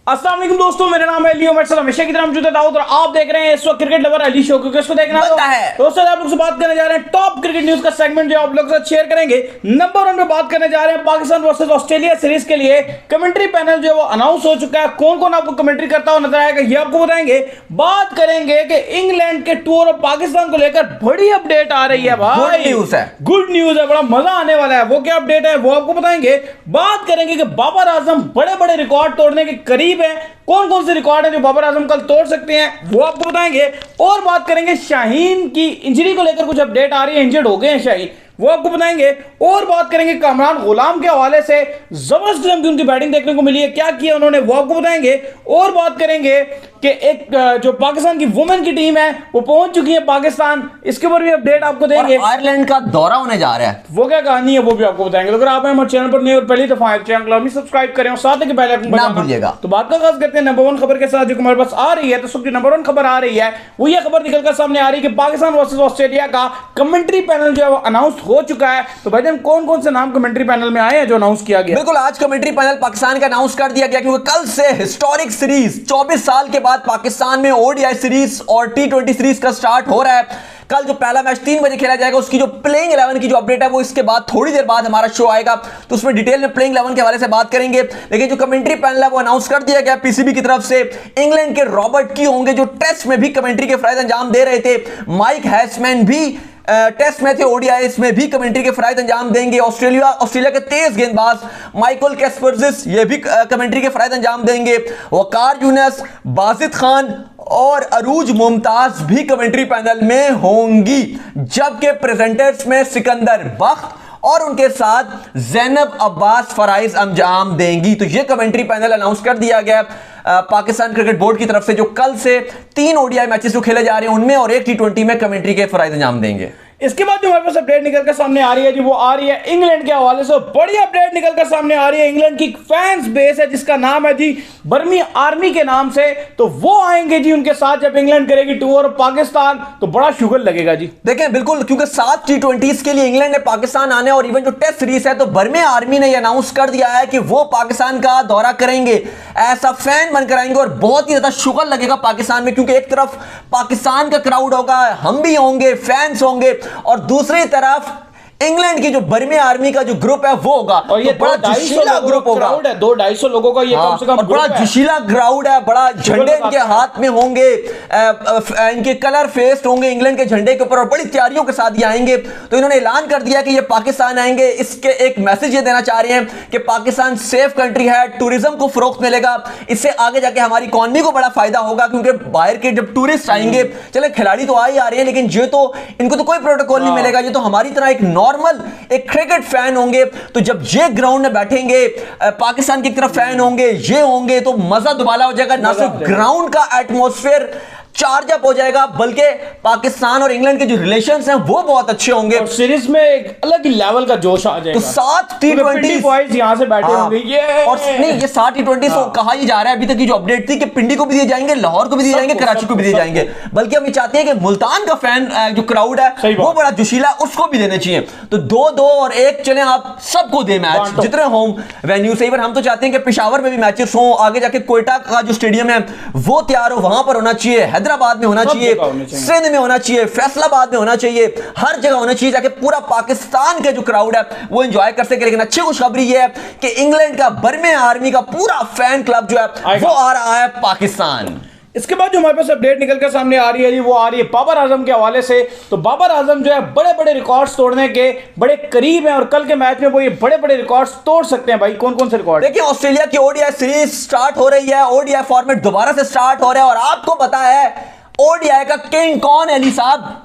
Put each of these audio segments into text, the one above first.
अस्सलाम वालेकुम दोस्तों, मेरा नाम है अली उमर सलाम, हमेशा की तरह मौजूद है दाऊद और आप देख रहे हैं इस वक्त क्रिकेट लवर अली शो। क्योंकि इसको देखना है दोस्तों, आप लोग से बात करने जा रहे हैं टॉप क्रिकेट न्यूज का सेगमेंट जो आप लोग के साथ शेयर करेंगे। नंबर 1 पे बात करने जा रहे हैं पाकिस्तान वर्सेस ऑस्ट्रेलिया सीरीज के लिए कमेंट्री पैनल जो है वो अनाउंस हो चुका है। कौन कौन आपको कमेंट्री करता हुआ नजर आएगा ये आपको बताएंगे। बात करेंगे कि इंग्लैंड के टूर ऑफ पाकिस्तान को लेकर बड़ी अपडेट आ रही है भाई, गुड न्यूज है, बड़ा मजा आने वाला है। वो क्या अपडेट है वो आपको बताएंगे। बात करेंगे कि बाबर आजम बड़े बड़े रिकॉर्ड तोड़ने के करीब है। कौन कौन से रिकॉर्ड हैं जो बाबर आजम कल तोड़ सकते हैं वो आपको बताएंगे। और बात करेंगे शाहीन की इंजरी को लेकर कुछ अपडेट आ रही है, इंजर्ड हो गए हैं शाहीन, वो आपको बताएंगे। और बात करेंगे कामरान गुलाम के हवाले से, जबरदस्त किस्म की उनकी बैटिंग देखने को मिली है, क्या किया उन्होंने वो आपको बताएंगे। और बात करेंगे कि एक जो पाकिस्तान की वुमेन की टीम है वो पहुंच चुकी है पाकिस्तान, इसके ऊपर भी अपडेट आपको देंगे। आयरलैंड का दौरा होने जा रहा है, वो क्या कहानी है वो भी आपको बताएंगे। तो अगर आप हमारे चैनल पर नए और पहली दफा चैनल सब्सक्राइब करें और साथ ही बेल आइकन ना भूलिएगा। तो बात का आगाज करते हैं नंबर 1 खबर के साथ जो हमारे पास आ रही है। तो सबसे नंबर 1 खबर आ रही है वो ये खबर निकलकर सामने आ रही है कि पाकिस्तान वर्सेस ऑस्ट्रेलिया का कमेंट्री पैनल जो है वो अनाउंस हो चुका है। तो भाईजान कौन कौन से नाम कमेंट्री पैनल में आए हैं जो अनाउंस किया गया? बिल्कुल, आज कमेंट्री पैनल पाकिस्तान का अनाउंस कर दिया गया क्योंकि कल से हिस्टोरिक सीरीज 24 साल के बाद पाकिस्तान में ओडीआई सीरीज और टी20 सीरीज का स्टार्ट हो रहा है। कल जो पहला मैच 3 बजे खेला जाएगा उसकी जो प्लेइंग 11 की जो अपडेट है वो इसके बाद थोड़ी देर बाद हमारा शो आएगा, तो उसमें डिटेल में प्लेइंग 11 के हवाले से बात करेंगे। लेकिन जो कमेंट्री पैनल है वो अनाउंस कर दिया गया पीसीबी की तरफ से। इंग्लैंड के रॉबर्ट की होंगे जो टेस्ट में भी कमेंट्री के फराइज अंजाम दे रहे थे। माइक हैसमैन भी टेस्ट में थे, ओडीआई में भी कमेंट्री के फराइज अंजाम देंगे। ऑस्ट्रेलिया के तेज गेंदबाज माइकल कैस्पर्जिस ये भी कमेंट्री के फराइज अंजाम देंगे। वकार यूनस, बाजिद खान और अरूज मुमताज भी कमेंट्री पैनल में होंगी, जबकि प्रेजेंटर्स में सिकंदर बख्त और उनके साथ जैनब अब्बास फराइज अंजाम देंगी। तो ये कमेंट्री पैनल अनाउंस कर दिया गया पाकिस्तान क्रिकेट बोर्ड की तरफ से, जो कल से 3 ओडीआई मैचेस जो खेले जा रहे हैं उनमें और एक टी20 में कमेंट्री के फराइज अंजाम देंगे। इसके बाद जो हमारे पास अपडेट निकलकर सामने आ रही है जी वो आ रही है इंग्लैंड के हवाले से। बड़ी अपडेट निकलकर सामने आ रही है। इंग्लैंड की फैंस बेस है जिसका नाम है जी बर्मी आर्मी के नाम से, तो वो आएंगे जी उनके साथ जब इंग्लैंड करेगी टूर पाकिस्तान, तो बड़ा शुगर लगेगा जी। देखें बिल्कुल, क्योंकि 7 टी20 के लिए इंग्लैंड ने पाकिस्तान आने और इवन जो टेस्ट सीरीज है तो बर्मी आर्मी ने अनाउंस कर दिया है कि वो पाकिस्तान का दौरा करेंगे, ऐसा फैन बनकर आएंगे और बहुत ही ज्यादा शुगर लगेगा पाकिस्तान में, क्योंकि एक तरफ पाकिस्तान का क्राउड होगा, हम भी होंगे, फैंस होंगे, और दूसरी तरफ इंग्लैंड की जो बर्मी आर्मी का जो ग्रुप है वो होगा। और ये तो बड़ा जोशीला ग्रुप होगा, 200-250 लोगों का ये कम से कम बड़ा जोशीला ग्राउंड है, बड़ा झंडे इनके हाथ में होंगे, इनके कलर फेस्ड होंगे इंग्लैंड के झंडे के ऊपर और बड़ी तैयारियों के साथ ये आएंगे। तो इन्होंने ऐलान कर दिया कि ये पाकिस्तान आएंगे। इसके एक मैसेज ये देना चाह रहे हैं कि पाकिस्तान सेफ कंट्री है, टूरिज्म को फरोख्त मिलेगा, इससे आगे जाके हमारी इकॉनमी को बड़ा फायदा होगा, क्योंकि बाहर के जब टूरिस्ट आएंगे, चले खिलाड़ी तो आ ही आ रहे हैं लेकिन ये तो इनको तो कोई प्रोटोकॉल नहीं मिलेगा, ये तो हमारी तरह एक एक क्रिकेट फैन होंगे। तो जब ये ग्राउंड में बैठेंगे, पाकिस्तान की तरफ फैन होंगे, ये होंगे, तो मजा दुबाला हो जाएगा। ना सिर्फ ग्राउंड का एटमॉस्फेयर चार्ज अप हो जाएगा बल्कि पाकिस्तान और इंग्लैंड के जो रिलेशंस हैं वो बहुत अच्छे होंगे और सीरीज में एक अलग ही लेवल का जोश आ जाएगा। तो 7 टी20 बॉयज यहां से बैठे होंगे ये, और नहीं ये 7 टी20 कहा ही जा रहा है अभी तक की जो अपडेट थी कि पिंडी को भी दिए जाएंगे, लाहौर को भी दिए जाएंगे, कराची को भी दिए जाएंगे, बल्कि हम चाहते हैं कि मुल्तान का फैन जो क्राउड है वो बड़ा जोशीला, उसको भी देने चाहिए। तो 2-2 और 1 चले, आप सबको दे मैच जितने होम वेन्यू से। हम तो चाहते हैं कि पेशावर में भी मैचेस हो, आगे जाके कोयटा का जो स्टेडियम है वो तैयार हो, वहां पर होना चाहिए, हैदराबाद में होना चाहिए, सिंध में होना चाहिए, फैसलाबाद में होना चाहिए, हर जगह होना चाहिए, ताकि पूरा पाकिस्तान के जो क्राउड है वो एंजॉय कर सके। लेकिन अच्छी खुशखबरी ये है कि इंग्लैंड का बर्मे आर्मी का पूरा फैन क्लब जो है वो आ रहा है पाकिस्तान। इसके बाद जो हमारे पास अपडेट निकलकर सामने आ रही है वो आ रही है बाबर आजम के हवाले से। तो बाबर आजम जो है बड़े बड़े रिकॉर्ड्स तोड़ने के बड़े करीब हैं और कल के मैच में वो ये बड़े बड़े रिकॉर्ड्स तोड़ सकते हैं। भाई कौन कौन से रिकॉर्ड? देखिए, ऑस्ट्रेलिया की ओडीआई सीरीज स्टार्ट हो रही है, ओडीआई फॉर्मेट दोबारा से स्टार्ट हो रहा है और आपको पता है ओडीआई का किंग कौन है? अली साहब,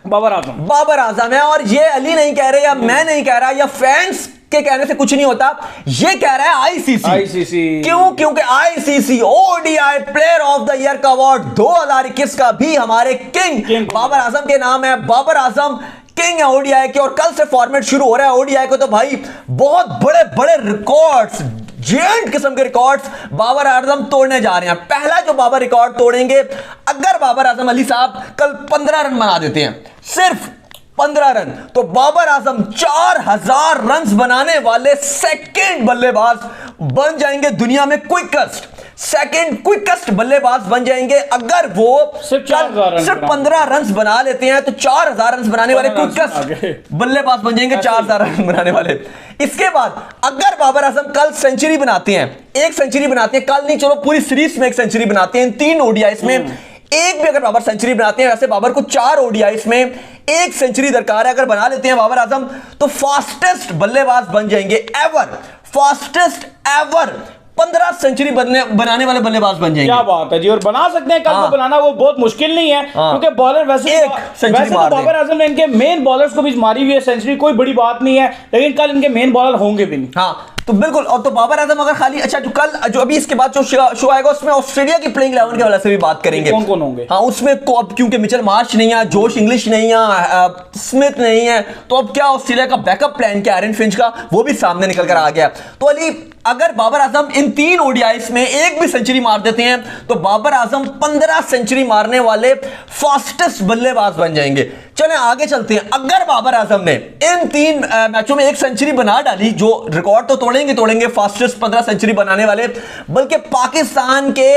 बाबर आजम। बाबर आजम है। और ये अली नहीं कह रहे या मैं नहीं कह रहा या फैंस के कहने से कुछ नहीं होता, ये कह रहा है आईसीसी। क्यों? क्योंकि ICC ODI player of the year का अवार्ड 2021 का भी हमारे किंग बाबर आजम के नाम है। बाबर आजम किंग है ओडीआई के और कल से फॉर्मेट शुरू हो रहा है ओडीआई को। तो भाई बहुत बड़े बड़े रिकॉर्ड्स, जेंट किस्म के रिकॉर्ड्स बाबर आजम तोड़ने जा रहे हैं। पहला जो बाबर रिकॉर्ड तोड़ेंगे, अगर बाबर आजम अली साहब कल 15 रन बना देते हैं, सिर्फ 15 रन, तो बाबर आजम 4000 रन बनाने वाले सेकंड बल्लेबाज बन जाएंगे दुनिया में क्विकेस्ट। सेकंड क्विकेस्ट बल्लेबाज बन जाएंगे अगर वो सिर्फ 15 रन बना लेते हैं, तो 4000 रन बनाने वाले क्विकेस्ट बल्लेबाज बन जाएंगे, 4000 रन बनाने वाले। इसके बाद अगर बाबर आजम कल सेंचुरी बनाते हैं, एक सेंचुरी बनाते हैं, कल नहीं चलो पूरी सीरीज में एक सेंचुरी बनाते हैं, इन 3 ओडीआईस में एक भी अगर बाबर सेंचुरी बनाते हैं, वैसे बाबर को 4 ओडीआईस में एक सेंचुरी दरकार है, अगर बना लेते हैं बाबर आजम तो फास्टेस्ट बल्लेबाज बन जाएंगे एवर, फास्टेस्ट एवर 15 सेंचुरी बनाने वाले बल्लेबाज बन जाएंगे। क्या बात है जी, और बना सकते हैं कल को बनाना वो बहुत मुश्किल नहीं है, क्योंकि बॉलर वैसे तो बाबर आजम ने इनके मेन बॉलर्स को भी मारी हुई है सेंचुरी, कोई बड़ी बात नहीं है, लेकिन कल इनके मेन बॉलर होंगे भी नहीं। हाँ तो बिल्कुल, और तो बाबर आजम अगर खाली अच्छा जो कल जो अभी इसके बाद जो शो आएगा उसमें ऑस्ट्रेलिया की प्लेइंग 11 के हवाले से भी बात करेंगे, कौन कौन होंगे। हाँ उसमें क्योंकि मिचेल मार्श नहीं है, जोश इंग्लिश नहीं है, स्मिथ नहीं है, तो अब क्या ऑस्ट्रेलिया का बैकअप प्लान क्या एरन फिंच का, वो भी सामने निकल कर आ गया। तो अली अगर बाबर आजम इन 3 ओडीआईस में एक भी सेंचुरी मार देते हैं तो बाबर आजम 15 सेंचुरी मारने वाले फास्टेस्ट बल्लेबाज बन जाएंगे। चलें आगे चलते हैं, अगर बाबर आजम ने इन 3 मैचों में एक सेंचुरी बना डाली, जो रिकॉर्ड तो तोड़ेंगे फास्टेस्ट 15 सेंचुरी बनाने वाले, बल्कि पाकिस्तान के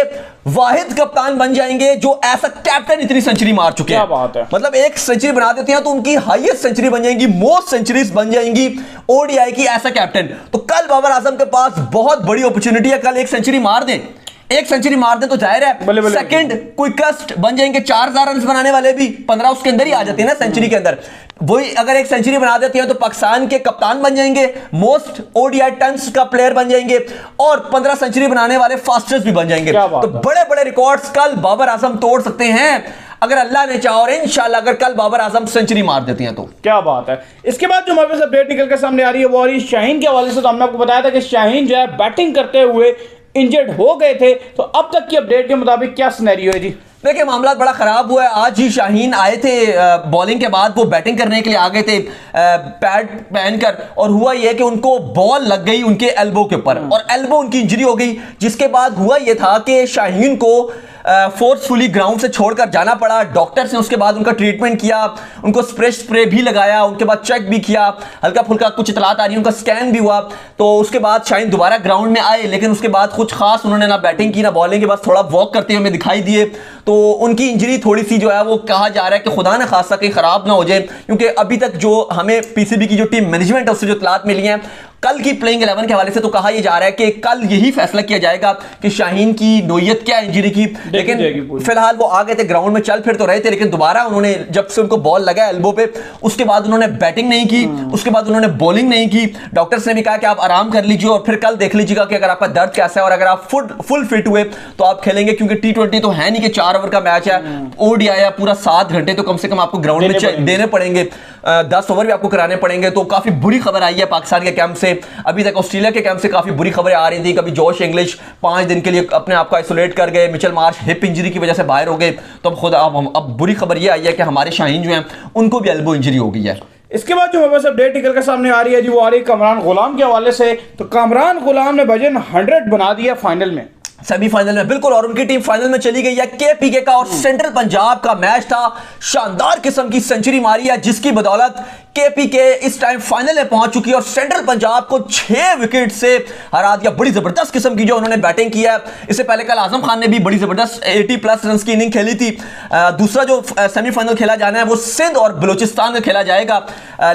वाहिद कप्तान बन जाएंगे जो ऐसा कैप्टन इतनी सेंचुरी मार चुके हैं। क्या बात है, मतलब एक सेंचुरी बना देते हैं तो उनकी हाईएस्ट सेंचुरी बन जाएंगी, मोस्ट सेंचुरीज बन जाएंगी ओडीआई की ऐसा कैप्टन। तो कल बाबर आजम के पास बहुत बड़ी अपॉर्चुनिटी है, कल एक सेंचुरी मार दें, एक सेंचुरी मार दे तो जाहिर है सेकंड क्विकेस्ट बन जाएंगे, 4000 रन बनाने वाले भी 15 उसके अंदर ही आ जाते हैं ना सेंचुरी के अंदर। वही अगर एक सेंचुरी बना देते हैं तो पाकिस्तान के कप्तान बन जाएंगे, मोस्ट ओडीआई टन्स का प्लेयर बन जाएंगे और 15 सेंचुरी बनाने वाले फास्टेस्ट भी बन जाएंगे। तो बड़े बड़े रिकॉर्ड्स कल बाबर आजम तोड़ सकते हैं अगर अल्लाह ने चाहा, और इंशाल्लाह अगर कल बाबर आजम सेंचुरी मार देती हैं तो। क्या बात है। इसके बाद जो हमारे पास अपडेट निकल कर सामने आ रही है वो आ रही है शाहीन के हवाले से। तो हमने आपको बताया था कि शाहीन जो है बैटिंग करते हुए इंजर्ड हो गए थे, तो अब तक की अपडेट के मुताबिक क्या सिनेरियो है जी। देखिए मामला बड़ा खराब हुआ है। आज ही शाहीन आए थे बॉलिंग के बाद, वो बैटिंग करने के लिए आ गए थे पैड पहनकर, और हुआ ये कि उनको बॉल लग गई उनके एल्बो के ऊपर और एल्बो उनकी इंजरी हो गई, जिसके बाद हुआ ये था कि शाहीन को फोर्सफुली ग्राउंड से छोड़कर जाना पड़ा। डॉक्टर्स ने उसके बाद उनका ट्रीटमेंट किया, उनको स्प्रे भी लगाया, उनके बाद चेक भी किया, हल्का फुल्का कुछ इतलात आ रही है, उनका स्कैन भी हुआ। तो उसके बाद शाहीन दोबारा ग्राउंड में आए, लेकिन उसके बाद कुछ खास उन्होंने ना बैटिंग की ना बॉलिंग, के बाद थोड़ा वॉक करते हुए हमें दिखाई दिए। तो उनकी इंजरी थोड़ी सी जो है वो कहा जा रहा है कि खुदा न खासा कहीं खराब ना हो जाए, क्योंकि अभी तक जो हमें पीसीबी की जो टीम मैनेजमेंट है उससे जो इतलात मिली हैं कल की प्लेइंग 11 के हवाले से, तो कहा यह जा रहा है कि कल यही फैसला किया जाएगा कि शाहीन की नोयत क्या इंजरी की। लेकिन फिलहाल वो आ गए थे ग्राउंड में, चल फिर तो रहे थे, लेकिन दोबारा उन्होंने जब से उनको बॉल लगा एल्बो पे उसके बाद उन्होंने बैटिंग नहीं की, उसके बाद उन्होंने बॉलिंग नहीं की। डॉक्टर्स ने भी कहा कि आप आराम कर लीजिए और फिर कल देख लीजिएगा कि अगर आपका दर्द कैसा है, और अगर आप फुल फिट हुए तो आप खेलेंगे, क्योंकि T20 तो है नहीं कि 4 ओवर का मैच है, ओडीआई है पूरा 7 घंटे तो कम से कम आपको ग्राउंड में देने पड़ेंगे, 10 ओवर भी आपको कराने पड़ेंगे। तो काफी बुरी खबर आई है पाकिस्तान के कैंप से। अभी तक ऑस्ट्रेलिया के कैंप से काफी बुरी खबरें आ रही थी, कभी जोश इंग्लिश 5 दिन के लिए अपने आप को आइसोलेट कर गए, मिचेल मार्श हिप इंजरी की वजह से बाहर हो गए, तो अब बुरी खबर यह आई है कि हमारे शाहीन जो हैं उनको भी एल्बो इंजरी हो गई है। इसके बाद जो हमारे पास अपडेट निकल कर सामने आ रही है जी वो आ रही है कामरान गुलाम के हवाले से। तो कामरान गुलाम ने भजन 100 बना दिया फाइनल में, सेमीफाइनल में, बिल्कुल, और उनकी टीम फाइनल में चली गई है। केपीके का और सेंट्रल पंजाब का मैच था, शानदार किस्म की सेंचुरी मारी है, जिसकी बदौलत केपीके इस टाइम फाइनल में पहुंच चुकी है और सेंट्रल पंजाब को 6 विकेट से हरा दिया। बड़ी जबरदस्त किस्म की जो उन्होंने बैटिंग की है। इससे पहले कल आजम खान ने भी बड़ी जबरदस्त 80+ रन की इनिंग खेली थी। दूसरा जो सेमीफाइनल खेला जाना है वो सिंध और बलूचिस्तान में खेला जाएगा,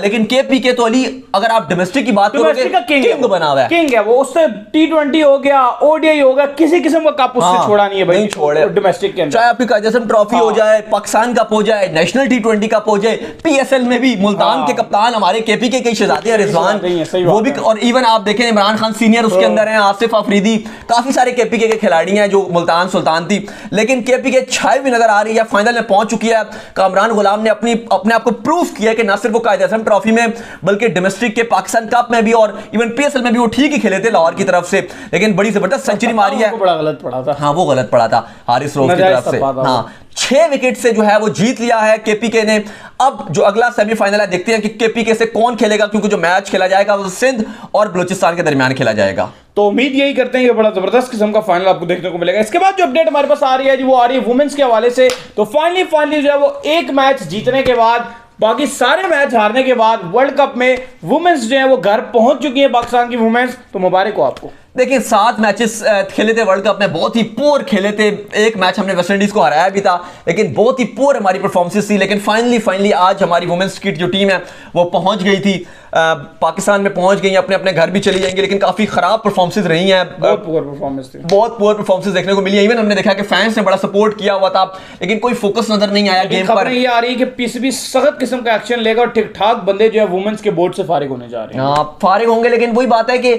लेकिन केपीके तो अली अगर आप डोमेस्टिक की बात करोगे किंग बना हुआ है, किंग है वो। उससे T20 हो गया, ओडीआई हो गया, किसी किस्म का कप उससे छोड़ा नहीं है भाई, छोड़े डोमेस्टिक के अंदर, चाहे आपकी काजम ट्रॉफी हो जाए, पाकिस्तान कप हो जाए, नेशनल T20 कप हो जाए, पीएसएल में भी मुल्तान के कप्तान हमारे केपीके के शहजादे हैं रिजवान, वो भी, और इवन आप देखें इमरान खान सीनियर उसके अंदर हैं, आसिफ अफरीदी, काफी सारे केपीके के खिलाड़ी हैं जो मुल्तान सुल्तान थी। लेकिन केपीके छाई भी नजर आ रही है, फाइनल में पहुंच चुकी है। कामरान गुलाम ने अपने आप को प्रूफ किया कि न सिर्फ वो कायदे आज़म ट्रॉफी में बल्कि डोमेस्टिक के पाकिस्तान कप में भी और इवन पीएसएल में भी वो ठीक ही खेले थे लाहौर की तरफ से, लेकिन बड़ी जबरदस्त सेंचुरी मारी है। बड़ा गलत पड़ा था, हाँ वो गलत पड़ा था हारिस रोफ की तरफ से। हाँ 6 विकेट से जो है वो जीत लिया है केपीके ने। अब जो अगला सेमीफाइनल है देखते हैं कि केपीके से कौन खेलेगा, क्योंकि जो मैच खेला जाएगा वो सिंध और बलूचिस्तान के दरमियान खेला जाएगा। तो उम्मीद यही करते हैं कि बड़ा जबरदस्त किस्म का फाइनल आपको देखने को मिलेगा। इसके बाद जो अपडेट हमारे पास आ रही है जी वो आ रही है वुमेन्स के हवाले से। तो फाइनली जो है वो एक मैच जीतने के बाद, बाकी सारे मैच हारने के बाद वर्ल्ड कप में वुमेन्स जो है वो घर पहुंच चुकी है पाकिस्तान की वुमेन्स। तो मुबारक हो आपको। देखिए 7 मैचेस खेले थे वर्ल्ड कप में, बहुत ही पुअर खेले थे। एक मैच हमने वेस्ट इंडीज को हराया भी था, लेकिन बहुत ही पुअर हमारी परफॉर्मेंस थी। लेकिन फाइनली आज हमारी वुमेन्स की जो टीम है वो पहुंच गई थी, पाकिस्तान में पहुंच गई, अपने अपने घर भी चली जाएंगी। लेकिन काफी खराब परफॉर्मेंस रही हैं, बहुत पुअर परफॉर्मेंस थी, बहुत पुअर परफॉर्मेंस देखने को मिली है। इवन हमने देखा कि फैंस ने बड़ा सपोर्ट किया हुआ था, लेकिन कोई फोकस नजर नहीं आया गेम पर। ये आ रही है कि पीसीबी सख्त किस्म का एक्शन लेगा और ठीक ठाक बंदे जो है वुमेन्स के बोर्ड से फारिग होने जा रहे हैं। फारिग होंगे, लेकिन वही बात है कि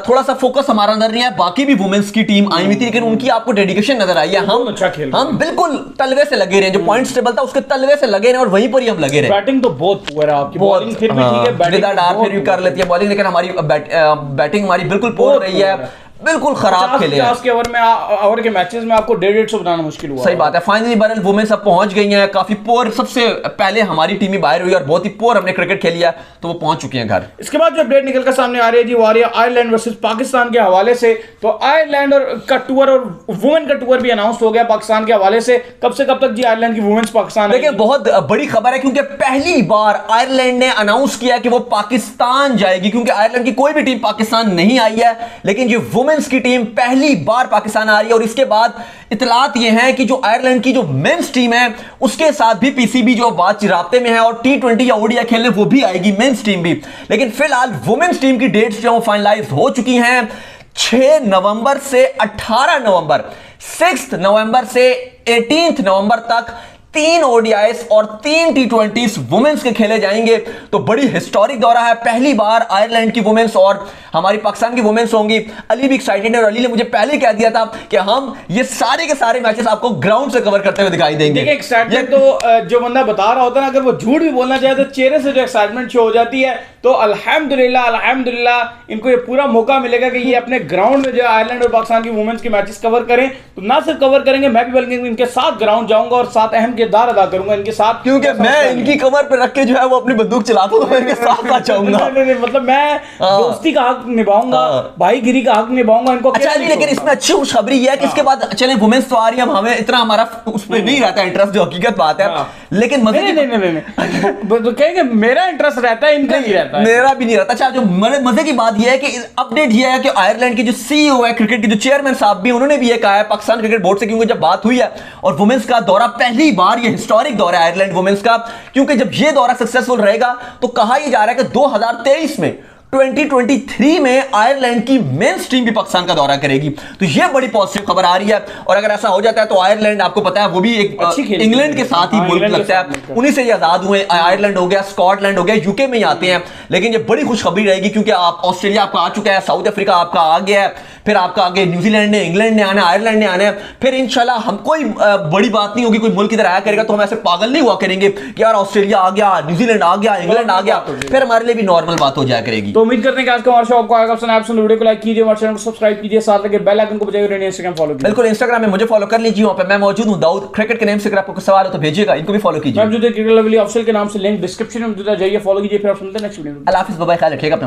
थोड़ा सा फोकस हमारा अंदर नहीं है। बाकी भी वुमेन्स की टीम आई हुई थी, लेकिन उनकी आपको डेडिकेशन नजर आई है। हम अच्छा खेल, हम बिल्कुल तलवे से लगे रहे, जो पॉइंट्स टेबल था उसके तलवे से लगे रहे और वहीं पर ही हम लगे रहे। बैटिंग तो बहुत पुअर है आपकी, बॉलिंग फिर भी ठीक है, बैटिंग फिर भी कर लेती है बॉलिंग, लेकिन हमारी बैटिंग हमारी बिल्कुल पुअर रही है, बिल्कुल खराब खेले। 50 के ओवर के मैचेस में आपको 150 बनाना मुश्किल हुआ। सही बात है। फाइनली बहरहाल वुमेन्स अब पहुंच गई हैं, काफी पुअर, सबसे पहले हमारी टीम ही बाहर हुई और बहुत ही पुअर हमने क्रिकेट खेली है, तो वो पहुंच चुकी हैं घर। इसके बाद जो अपडेट निकल कर सामने आ रही है जी, वो आ रही है आयरलैंड वर्सेस पाकिस्तान के हवाले से। तो आयरलैंड का टूर और वुमेन का टूर भी अनाउंस हो गया पाकिस्तान के हवाले से। कब से कब तक जी आयरलैंड की वुमेन्स पाकिस्तान? देखिए बहुत बड़ी खबर है, क्योंकि पहली बार आयरलैंड ने अनाउंस किया कि वो पाकिस्तान जाएगी, क्योंकि आयरलैंड की कोई भी टीम पाकिस्तान नहीं आई है, लेकिन ये वुमेन्स की टीम पहली बार पाकिस्तान आ रही है। और इसके बाद इतलात ये है कि जो आयरलैंड की जो मेंस टीम है उसके साथ भी पीसीबी जो बातचीत राब्ते में है, और टी20 या ओडीआई खेलने वो भी आएगी, मेंस टीम भी। लेकिन फिलहाल वुमेन्स टीम की डेट्स जो फाइनलाइज हो चुकी हैं, 6 नवंबर से 18 नवंबर, 6 नवंबर से 18 नवंबर तक 3 ओडीआईस और 3 टी20 वुमेन्स के खेले जाएंगे। तो बड़ी हिस्टोरिक दौरा है, पहली बार आयरलैंड की वुमेन्स और हमारी पाकिस्तान की वुमेन्स होंगी। अली भी एक्साइटेड है, और अली ने मुझे पहले ही कह दिया था कि हम ये सारे के सारे मैचेस आपको ग्राउंड से कवर करते हुए दिखाई देंगे। देखिए एक्साइटमेंट तो जो बंदा बता रहा होता है ना, अगर वो झूठ भी बोलना चाहे तो चेहरे से जो एक्साइटमेंट शो हो जाती है। तो अल्हम्दुलिल्लाह इनको ये पूरा मौका मिलेगा कि ये अपने ग्राउंड में जो आयरलैंड और पाकिस्तान की वुमेन्स के मैचेस कवर करें। तो ना सिर्फ कवर करेंगे, मैं भी बल्कि इनके साथ ग्राउंड जाऊंगा और साथ अहम किरदार अदा करूंगा इनके साथ, क्योंकि मैं इनकी कमर पे रख के जो है वो अपनी बंदूक चलाता हूं, इनके साथ साथ जाऊंगा। मतलब मैं दोस्ती का हक निभाऊंगा, भाईगिरी का हक निभाऊंगा इनको। अच्छा लेकिन इसमें अच्छी खुशखबरी है कि इसके बाद चले वुमेन्स तो आ रही है, अब हमें इतना हमारा उस पर नहीं रहता इंटरेस्ट, जो हकीकत बात है। लेकिन मजे नहीं कहेंगे मेरा इंटरेस्ट रहता है, इनका नहीं रहता, मेरा भी नहीं रहता। अच्छा जो मजे की बात यह है कि अपडेट यह है कि आयरलैंड के जो सीईओ है क्रिकेट के, जो चेयरमैन साहब भी, उन्होंने भी ये कहा है पाकिस्तान क्रिकेट बोर्ड से, क्योंकि जब बात हुई है और वुमेन्स का दौरा पहली बार, ये हिस्टोरिक दौरा है आयरलैंड वुमेन्स का, क्योंकि जब ये दौरा सक्सेसफुल रहेगा तो कहा यह जा रहा है कि 2023 में 2023 में आयरलैंड की मेंस टीम भी पाकिस्तान का दौरा करेगी। तो यह बड़ी पॉजिटिव खबर आ रही है। और अगर ऐसा हो जाता है तो आयरलैंड, आपको पता है वो भी एक इंग्लैंड के साथ ही मुल्क लगता है, उन्हीं से ये आजाद हुए। आयरलैंड हो गया, स्कॉटलैंड हो गया, यूके में ही आते हैं। लेकिन ये बड़ी खुशखबरी रहेगी, क्योंकि आप ऑस्ट्रेलिया आपका आ चुका है, साउथ अफ्रीका आपका आ गया है, फिर आपका आगे न्यूजीलैंड ने, इंग्लैंड ने आना है, आयरलैंड ने आना है। फिर इंशाल्लाह हम कोई बड़ी बात नहीं होगी, कोई मुल्क इधर आया करेगा तो हम ऐसे पागल नहीं हुआ करेंगे कि यार ऑस्ट्रेलिया आ गया, न्यूजीलैंड आ गया, इंग्लैंड आ गया, फिर हमारे लिए भी नॉर्मल बात हो जाया करेगी। तो उम्मीद करते हैं कि आज का हमारा शो आपको आएगा पसंद। आप वीडियो को लाइक कीजिए, हमारे चैनल को सब्सक्राइब कीजिए, साथ लगे बेल आइकन को बजाइए, इंस्टाग्राम फॉलो कीजिए। बिल्कुल इंस्टाग्राम में मुझे फॉलो कर लीजिए, वहां पे मैं मौजूद हूं, दाऊद क्रिकेट के नेम से। अगर आपको सवाल हो तो भेजिएगा, इनको भी फॉलो कीजिए। क्रिकेट लवली ऑफिशियल के नाम से लिंक डिस्क्रिप्शन में जाइए, फॉलो कीजिए। फिर आप सुनते हैं नेक्स्ट वीडियो में। अल्लाह हाफिज़, बाय बाय, ख्याल रखिएगा।